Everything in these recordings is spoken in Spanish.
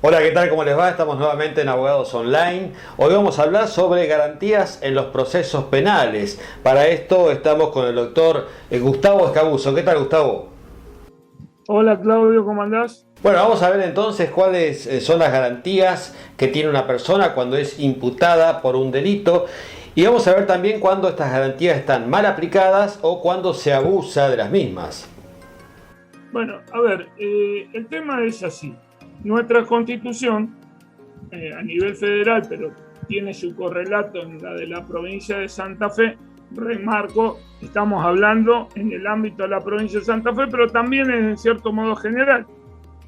Hola, ¿qué tal? ¿Cómo les va? Estamos nuevamente en Abogados Online. Hoy vamos a hablar sobre garantías en los procesos penales. Para esto estamos con el doctor Gustavo Escabuso. ¿Qué tal, Gustavo? Hola Claudio, ¿cómo andás? Bueno, vamos a ver entonces cuáles son las garantías que tiene una persona cuando es imputada por un delito. Y vamos a ver también cuándo estas garantías están mal aplicadas o cuándo se abusa de las mismas. Bueno, a ver, el tema es así. Nuestra constitución, a nivel federal, pero tiene su correlato en la de la provincia de Santa Fe, remarco, estamos hablando en el ámbito de la provincia de Santa Fe, pero también en cierto modo general,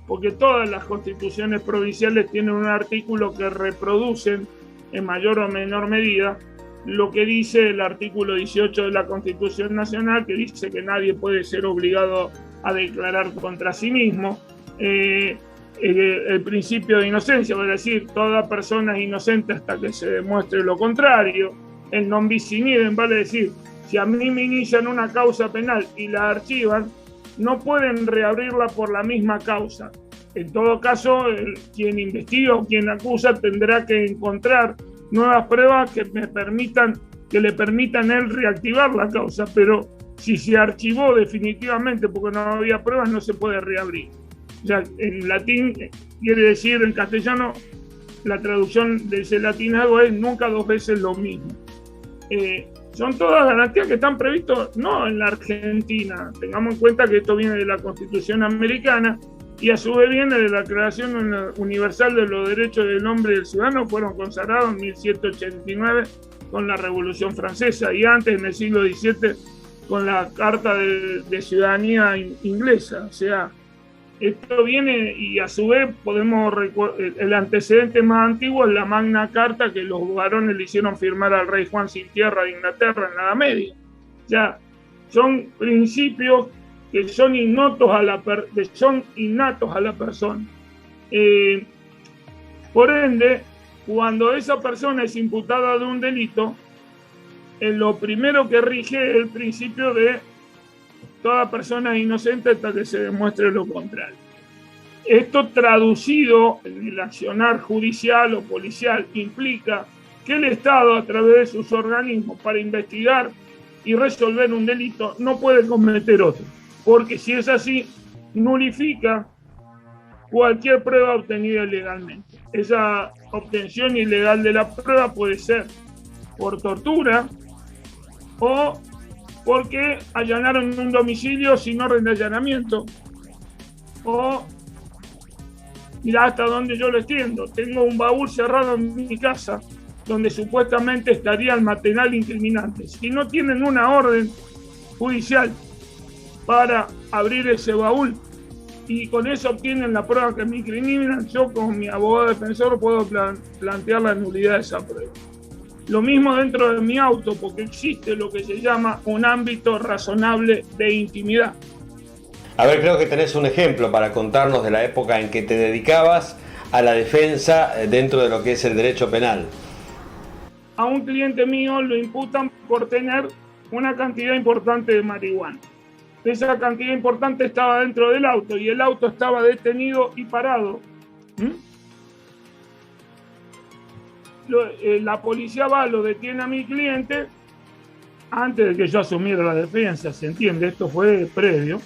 porque todas las constituciones provinciales tienen un artículo que reproducen en mayor o menor medida lo que dice el artículo 18 de la Constitución Nacional, que dice que nadie puede ser obligado a declarar contra sí mismo. El principio de inocencia, es decir, toda persona es inocente hasta que se demuestre lo contrario. El non bis in idem, vale decir, si a mí me inician una causa penal y la archivan, no pueden reabrirla por la misma causa. En todo caso, quien investiga o quien acusa tendrá que encontrar nuevas pruebas que le permitan él reactivar la causa, pero si se archivó definitivamente porque no había pruebas, no se puede reabrir. O sea, en latín quiere decir, en castellano, la traducción de ese latinado es nunca dos veces lo mismo. Son todas garantías que están previstas no en la Argentina. Tengamos en cuenta que esto viene de la Constitución americana y a su vez viene de la Declaración Universal de los Derechos del Hombre y del Ciudadano, fueron consagrados en 1789 con la Revolución Francesa y antes, en el siglo XVII, con la Carta de Ciudadanía Inglesa. O sea, esto viene y a su vez el antecedente más antiguo es la Magna Carta que los varones le hicieron firmar al rey Juan sin tierra de Inglaterra en la Edad Media. O sea, son principios que son innatos a la persona. Por ende, cuando esa persona es imputada de un delito, lo primero que rige es el principio de toda persona es inocente hasta que se demuestre lo contrario. Esto traducido en el accionar judicial o policial implica que el Estado, a través de sus organismos para investigar y resolver un delito, no puede cometer otro. Porque si es así, nulifica cualquier prueba obtenida ilegalmente. Esa obtención ilegal de la prueba puede ser por tortura o porque allanaron un domicilio sin orden de allanamiento. O, mira hasta dónde yo lo extiendo, tengo un baúl cerrado en mi casa donde supuestamente estaría el material incriminante. Si no tienen una orden judicial para abrir ese baúl y con eso obtienen la prueba que me incriminan, yo como mi abogado defensor puedo plantear la nulidad de esa prueba. Lo mismo dentro de mi auto, porque existe lo que se llama un ámbito razonable de intimidad. A ver, creo que tenés un ejemplo para contarnos de la época en que te dedicabas a la defensa dentro de lo que es el derecho penal. A un cliente mío lo imputan por tener una cantidad importante de marihuana. Esa cantidad importante estaba dentro del auto y el auto estaba detenido y parado. La policía va, lo detiene a mi cliente antes de que yo asumiera la defensa, se entiende, esto fue previo,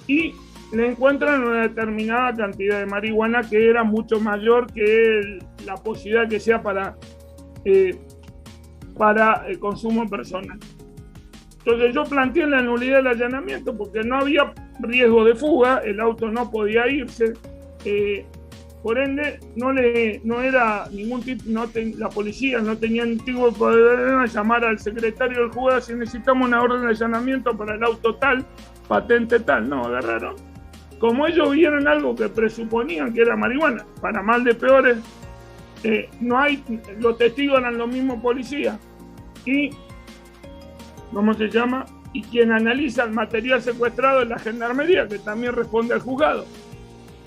y le encuentran una determinada cantidad de marihuana que era mucho mayor que la posibilidad que sea para el consumo personal. Entonces yo planteé la nulidad del allanamiento porque no había riesgo de fuga, el auto no podía irse, por ende no era ningún tipo, la policía no tenía ningún tipo de poder llamar al secretario del juzgado si necesitamos una orden de allanamiento para el auto tal, patente tal. No, agarraron. Como ellos vieron algo que presuponían que era marihuana, para mal de peores, los testigos eran los mismos policías y ¿cómo se llama? Y quien analiza el material secuestrado es la gendarmería, que también responde al juzgado.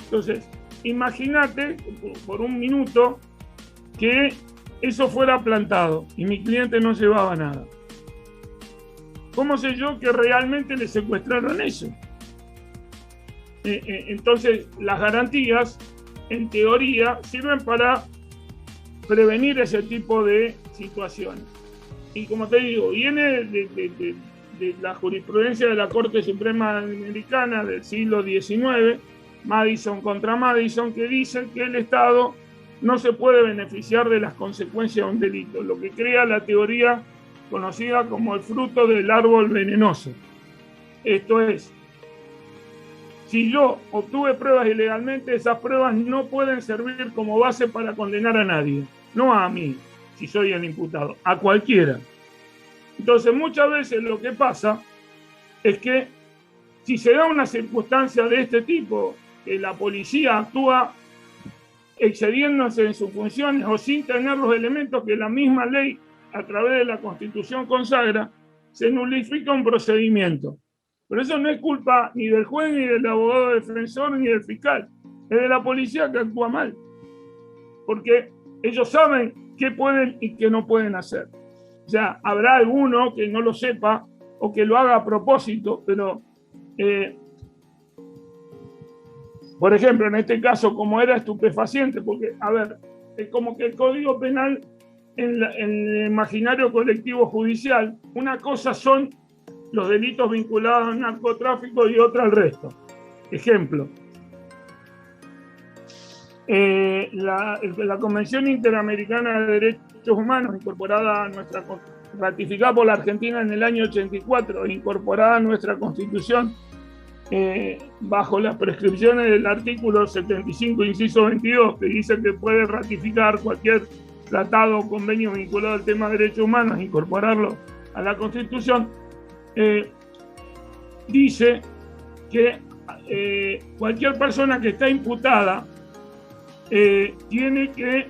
Entonces, imagínate por un minuto que eso fuera plantado y mi cliente no llevaba nada. ¿Cómo sé yo que realmente le secuestraron eso? Entonces, las garantías en teoría, sirven para prevenir ese tipo de situaciones. Y como te digo, viene de la jurisprudencia de la Corte Suprema Americana del siglo XIX, Madison contra Madison, que dice que el Estado no se puede beneficiar de las consecuencias de un delito, lo que crea la teoría conocida como el fruto del árbol venenoso. Esto es, si yo obtuve pruebas ilegalmente, esas pruebas no pueden servir como base para condenar a nadie, no a mí, si soy el imputado, a cualquiera. Entonces, muchas veces lo que pasa es que si se da una circunstancia de este tipo, que la policía actúa excediéndose en sus funciones o sin tener los elementos que la misma ley, a través de la Constitución, consagra, se nulifica un procedimiento. Pero eso no es culpa ni del juez, ni del abogado defensor, ni del fiscal. Es de la policía que actúa mal. Porque ellos saben qué pueden y qué no pueden hacer. O sea, habrá alguno que no lo sepa o que lo haga a propósito, pero, por ejemplo, en este caso, como era estupefaciente, porque, a ver, es como que el Código Penal en el imaginario colectivo judicial, una cosa son los delitos vinculados al narcotráfico y otra al resto. Ejemplo, la Convención Interamericana de Derechos Humanos, ratificada por la Argentina en el año 84 e incorporada a nuestra Constitución bajo las prescripciones del artículo 75, inciso 22, que dice que puede ratificar cualquier tratado o convenio vinculado al tema de derechos humanos e incorporarlo a la Constitución, dice que cualquier persona que está imputada tiene que,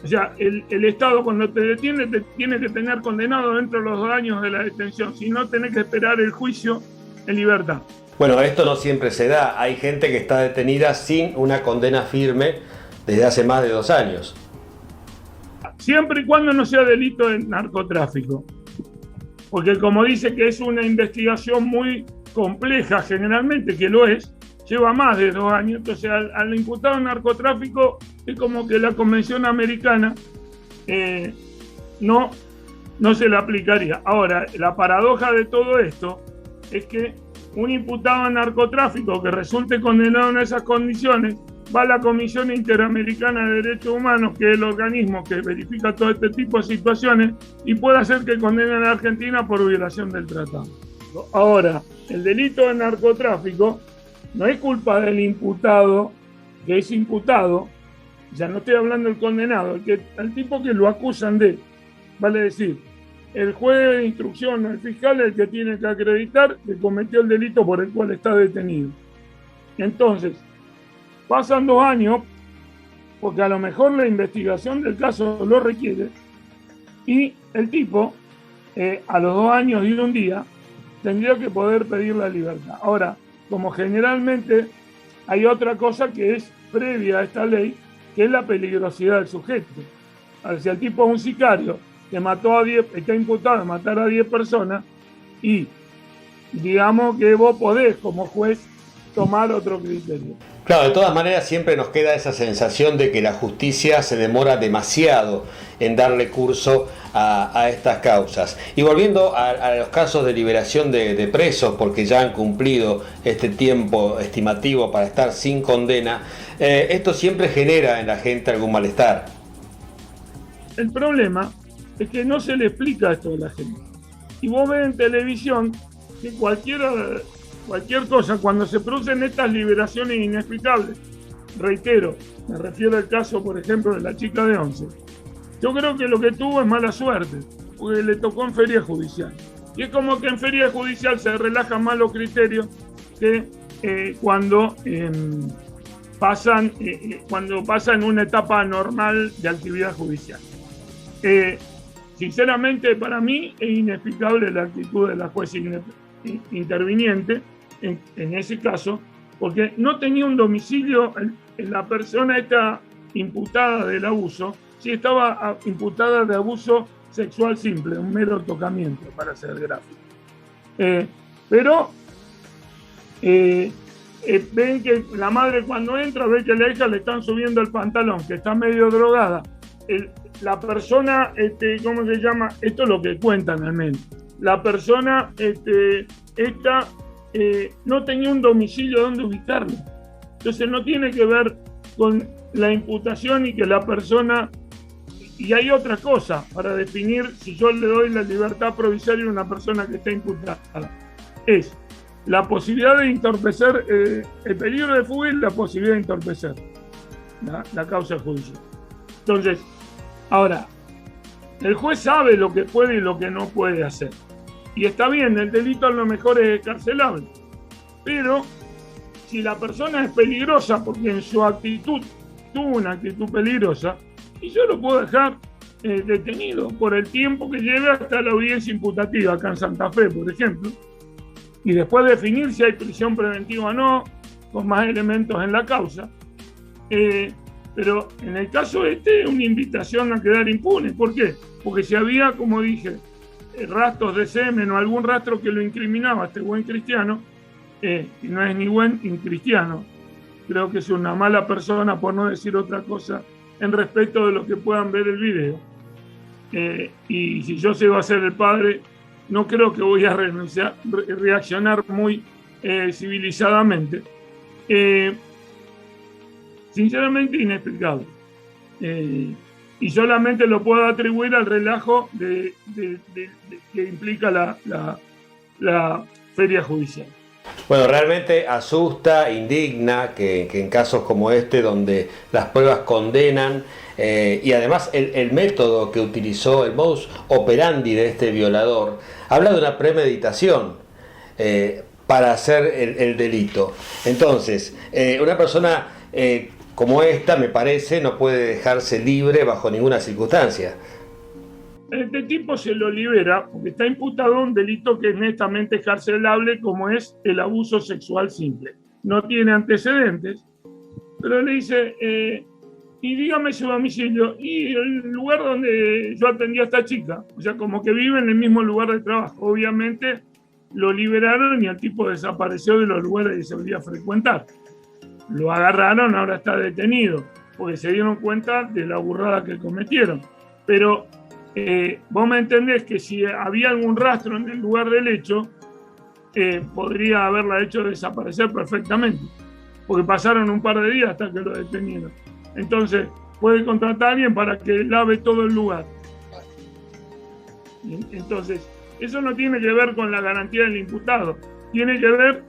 o sea, el Estado cuando te detiene te tiene que tener condenado dentro de los 2 años de la detención, si no tenés que esperar el juicio en libertad. Bueno, esto no siempre se da. Hay gente que está detenida sin una condena firme desde hace más de 2 años. Siempre y cuando no sea delito de narcotráfico. Porque como dice que es una investigación muy compleja, generalmente que lo es, lleva más de 2 años. Entonces al imputado en narcotráfico es como que la Convención Americana no se le aplicaría. Ahora, la paradoja de todo esto es que un imputado en narcotráfico que resulte condenado en esas condiciones va a la Comisión Interamericana de Derechos Humanos, que es el organismo que verifica todo este tipo de situaciones, y puede hacer que condenen a Argentina por violación del tratado. Ahora, el delito de narcotráfico no es culpa del imputado, que es imputado, ya no estoy hablando del condenado, el tipo que lo acusan de, vale decir, el juez de instrucción o el fiscal es el que tiene que acreditar que cometió el delito por el cual está detenido. Entonces, pasan 2 años, porque a lo mejor la investigación del caso lo requiere, y el tipo, a los 2 años y 1 día, tendría que poder pedir la libertad. Ahora, como generalmente hay otra cosa que es previa a esta ley, que es la peligrosidad del sujeto. A ver, si el tipo es un sicario que mató a 10, está imputado de matar a 10 personas, y digamos que vos podés, como juez, tomar otro criterio. Claro, de todas maneras siempre nos queda esa sensación de que la justicia se demora demasiado en darle curso a estas causas. Y volviendo a los casos de liberación de presos, porque ya han cumplido este tiempo estimativo para estar sin condena, esto siempre genera en la gente algún malestar. El problema es que no se le explica esto a la gente. Y vos ves en televisión que cualquier cosa, cuando se producen estas liberaciones inexplicables, reitero, me refiero al caso, por ejemplo, de la chica de 11, yo creo que lo que tuvo es mala suerte, porque le tocó en feria judicial. Y es como que en feria judicial se relajan más los criterios que cuando pasan una etapa normal de actividad judicial. Sinceramente, para mí es inexplicable la actitud de la jueza interviniente en ese caso, porque no tenía un domicilio en la persona esta imputada del abuso, sí estaba imputada de abuso sexual simple, un mero tocamiento, para ser gráfico. Pero ven que la madre cuando entra ve que a la hija le están subiendo el pantalón, que está medio drogada. La persona, ¿cómo se llama? Esto es lo que cuentan al menos. La persona no tenía un domicilio donde ubicarlo. Entonces no tiene que ver con la imputación y que la persona... Y hay otra cosa para definir si yo le doy la libertad provisoria a una persona que está imputada. Es la posibilidad de entorpecer, el peligro de fuga y la posibilidad de entorpecer la causa judicial. Entonces, ahora, el juez sabe lo que puede y lo que no puede hacer. Y está bien, el delito a lo mejor es excarcelable. Pero si la persona es peligrosa porque en su actitud tuvo una actitud peligrosa, y yo lo puedo dejar detenido por el tiempo que lleve hasta la audiencia imputativa acá en Santa Fe, por ejemplo, y después definir si hay prisión preventiva o no, con más elementos en la causa. Pero en el caso una invitación a quedar impune. ¿Por qué? Porque si había, como dije, rastros de semen o algún rastro que lo incriminaba a este buen cristiano, y no es ni buen ni cristiano, creo que es una mala persona, por no decir otra cosa, en respecto de los que puedan ver el video. Y si yo llego a ser el padre, no creo que voy a reaccionar muy civilizadamente. Sinceramente inexplicable. Y solamente lo puedo atribuir al relajo que implica la feria judicial. Bueno, realmente asusta, indigna que en casos como este, donde las pruebas condenan, y además el método que utilizó, el modus operandi de este violador, habla de una premeditación para hacer el delito. Entonces, una persona como esta, me parece, no puede dejarse libre bajo ninguna circunstancia. Este tipo se lo libera porque está imputado a un delito que es netamente excarcelable, como es el abuso sexual simple. No tiene antecedentes, pero le dice, y dígame su domicilio, y el lugar donde yo atendí a esta chica, o sea, como que vive en el mismo lugar de trabajo. Obviamente lo liberaron y el tipo desapareció de los lugares que se solía frecuentar. Lo agarraron, ahora está detenido, porque se dieron cuenta de la burrada que cometieron. Pero vos me entendés que si había algún rastro en el lugar del hecho, podría haberla hecho desaparecer perfectamente, porque pasaron un par de días hasta que lo detenieron. Entonces puede contratar a alguien para que lave todo el lugar. Entonces eso no tiene que ver con la garantía del imputado, tiene que ver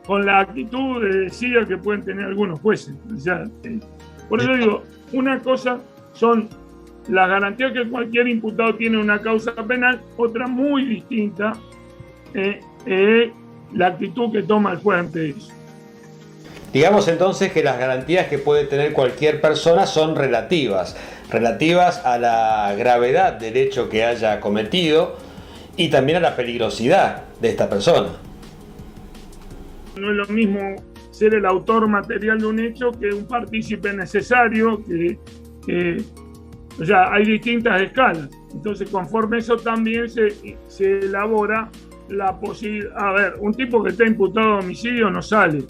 con la actitud de desidia que pueden tener algunos jueces. O sea, por eso digo, una cosa son las garantías que cualquier imputado tiene en una causa penal, otra muy distinta la actitud que toma el juez ante eso. Digamos entonces que las garantías que puede tener cualquier persona son relativas a la gravedad del hecho que haya cometido y también a la peligrosidad de esta persona. No es lo mismo ser el autor material de un hecho que un partícipe necesario, o sea, hay distintas escalas. Entonces, conforme eso también se elabora la posibilidad. A ver, un tipo que está imputado de homicidio no sale,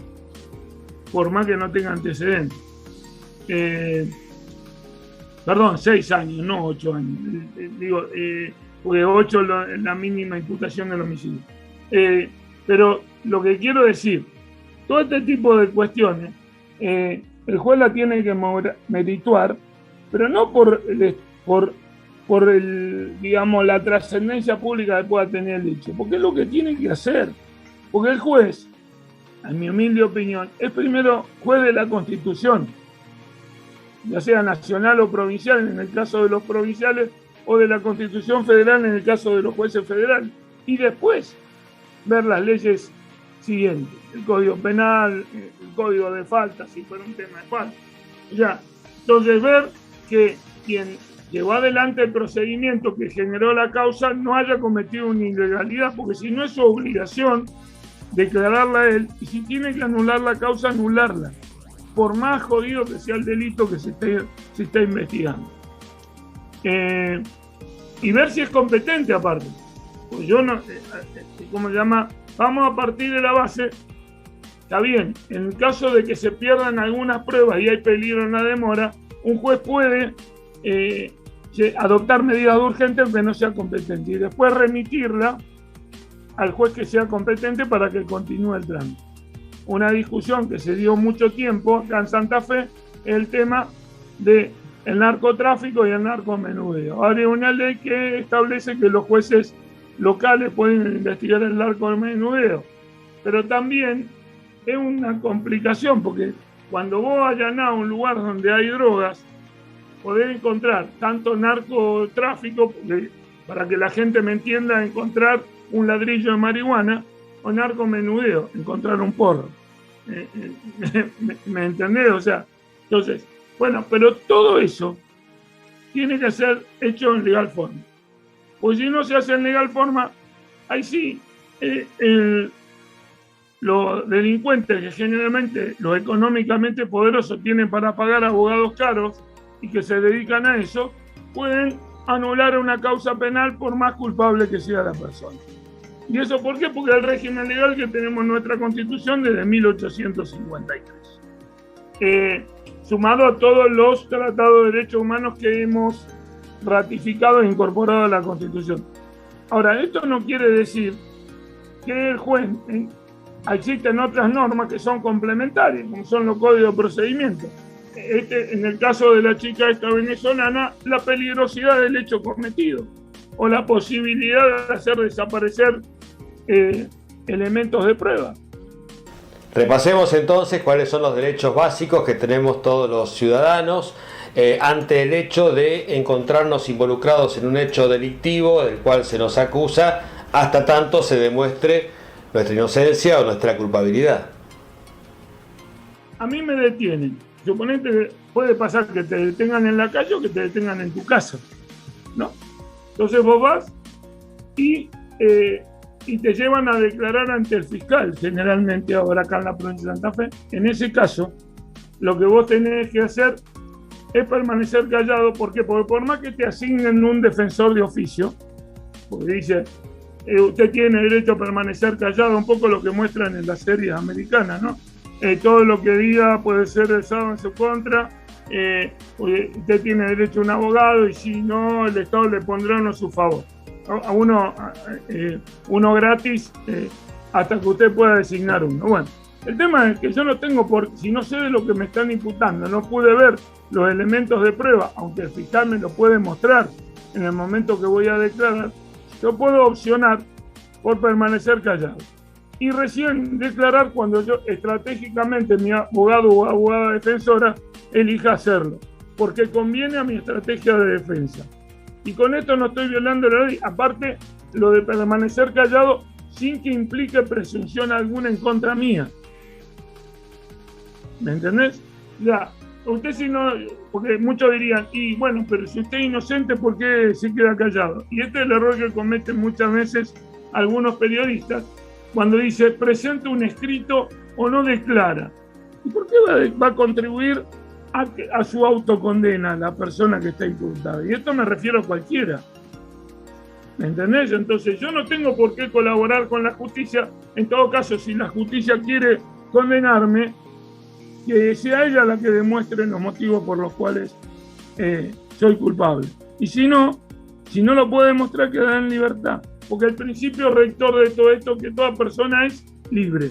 por más que no tenga antecedentes. Perdón, 6 años, no 8 años. Digo, porque 8 es la mínima imputación del homicidio. Pero lo que quiero decir, todo este tipo de cuestiones, el juez la tiene que merituar, pero no por digamos, la trascendencia pública que pueda tener el hecho, porque es lo que tiene que hacer. Porque el juez, en mi humilde opinión, es primero juez de la Constitución, ya sea nacional o provincial, en el caso de los provinciales, o de la Constitución federal, en el caso de los jueces federales, y después ver las leyes siguientes, el Código Penal, el Código de Faltas, si fuera un tema de falta. Ya, entonces ver que quien llevó adelante el procedimiento que generó la causa no haya cometido una ilegalidad, porque si no es su obligación declararla a él, y si tiene que anular la causa, anularla, por más jodido que sea el delito que se está investigando. Y ver si es competente aparte. Pues yo no, ¿cómo se llama? Vamos a partir de la base Está bien, en el caso de que se pierdan algunas pruebas y hay peligro en la demora, un juez puede adoptar medidas urgentes aunque no sea competente y después remitirla al juez que sea competente para que continúe el trámite. Una discusión que se dio mucho tiempo acá en Santa Fe es el tema del narcotráfico y el narcomenudeo. Ahora hay una ley que establece que los jueces locales pueden investigar el narcomenudeo, pero también es una complicación porque cuando vos allanás un lugar donde hay drogas, podés encontrar tanto narcotráfico, para que la gente me entienda, encontrar un ladrillo de marihuana, o narcomenudeo, encontrar un porro. ¿Me entendés? O sea, entonces, bueno, pero todo eso tiene que ser hecho en legal forma. Pues si no se hace en legal forma, ahí sí, los delincuentes que generalmente los económicamente poderosos tienen para pagar abogados caros y que se dedican a eso, pueden anular una causa penal por más culpable que sea la persona. ¿Y eso por qué? Porque el régimen legal que tenemos en nuestra Constitución desde 1853. Sumado a todos los tratados de derechos humanos que hemos ratificado e incorporado a la Constitución. Ahora, esto no quiere decir que el juez... existen otras normas que son complementarias, como son los códigos de procedimiento. En el caso de la chica esta venezolana, la peligrosidad del hecho cometido o la posibilidad de hacer desaparecer elementos de prueba. Repasemos entonces cuáles son los derechos básicos que tenemos todos los ciudadanos ante el hecho de encontrarnos involucrados en un hecho delictivo del cual se nos acusa hasta tanto se demuestre nuestra inocencia o nuestra culpabilidad. A mí me detienen. Suponete que puede pasar que te detengan en la calle o que te detengan en tu casa, ¿no? Entonces vos vas y te llevan a declarar ante el fiscal, generalmente ahora acá en la provincia de Santa Fe. En ese caso, lo que vos tenés que hacer es permanecer callado. ¿Por qué? Porque por más que te asignen un defensor de oficio, porque dice... usted tiene derecho a permanecer callado, un poco lo que muestran en las series americanas, ¿no? Todo lo que diga puede ser usado en su contra, usted tiene derecho a un abogado y si no, el Estado le pondrá uno a su favor. A uno gratis hasta que usted pueda designar uno. Bueno, el tema es que yo no tengo si no sé de lo que me están imputando, no pude ver los elementos de prueba, aunque el fiscal me lo puede mostrar en el momento que voy a declarar, yo puedo opcionar por permanecer callado y recién declarar cuando yo estratégicamente mi abogado o abogada defensora elija hacerlo, porque conviene a mi estrategia de defensa. Y con esto no estoy violando la ley, aparte lo de permanecer callado sin que implique presunción alguna en contra mía. ¿Me entendés? Ya, usted si no, porque muchos dirían, y bueno, pero si usted es inocente, ¿por qué se queda callado? Y este es el error que cometen muchas veces algunos periodistas cuando dice, presenta un escrito o no declara. ¿Y por qué va a contribuir a su autocondena la persona que está imputada? Y esto me refiero a cualquiera. ¿Me entendés? Entonces yo no tengo por qué colaborar con la justicia. En todo caso, si la justicia quiere condenarme, que sea ella la que demuestre los motivos por los cuales soy culpable. Y si no lo puede demostrar, queda en libertad. Porque el principio rector de todo esto es que toda persona es libre.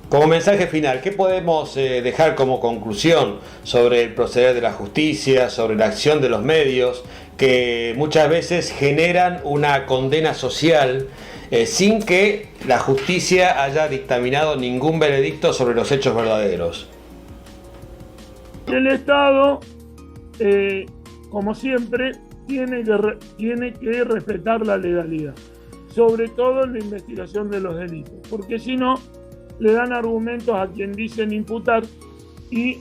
Como mensaje final, ¿qué podemos dejar como conclusión sobre el proceder de la justicia, sobre la acción de los medios, que muchas veces generan una condena social sin que la justicia haya dictaminado ningún veredicto sobre los hechos verdaderos? El Estado, como siempre, tiene que respetar la legalidad, sobre todo en la investigación de los delitos, porque si no, le dan argumentos a quien dicen imputar y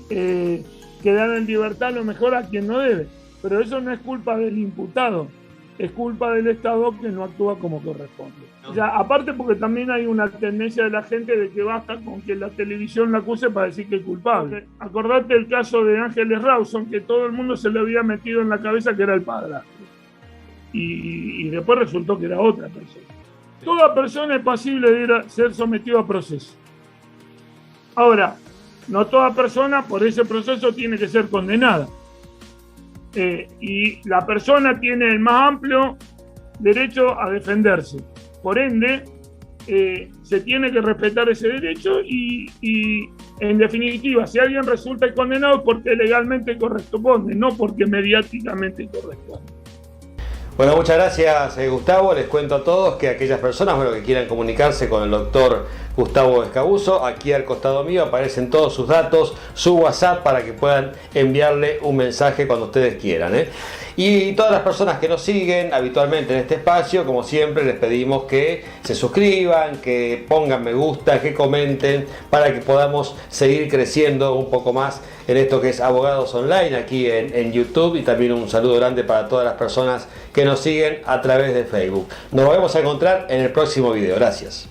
quedan en libertad a lo mejor a quien no debe. Pero eso no es culpa del imputado, es culpa del Estado que no actúa como corresponde. O sea, aparte porque también hay una tendencia de la gente de que basta con que la televisión la acuse para decir que es culpable. Acordate el caso de Ángeles Rawson, que todo el mundo se le había metido en la cabeza que era el padrastro. Y después resultó que era otra persona. Toda persona es pasible de ser sometido a proceso. Ahora, no toda persona por ese proceso tiene que ser condenada. Y la persona tiene el más amplio derecho a defenderse. Por ende, se tiene que respetar ese derecho y en definitiva, si alguien resulta condenado, porque legalmente corresponde, no porque mediáticamente corresponde. Bueno, muchas gracias, Gustavo. Les cuento a todos que aquellas personas que quieran comunicarse con el doctor Gustavo Escabuso, aquí al costado mío aparecen todos sus datos, su WhatsApp, para que puedan enviarle un mensaje cuando ustedes quieran. Y todas las personas que nos siguen habitualmente en este espacio, como siempre, les pedimos que se suscriban, que pongan me gusta, que comenten, para que podamos seguir creciendo un poco más en esto que es Abogados Online aquí en YouTube. Y también un saludo grande para todas las personas que nos siguen a través de Facebook. Nos vamos a encontrar en el próximo video. Gracias.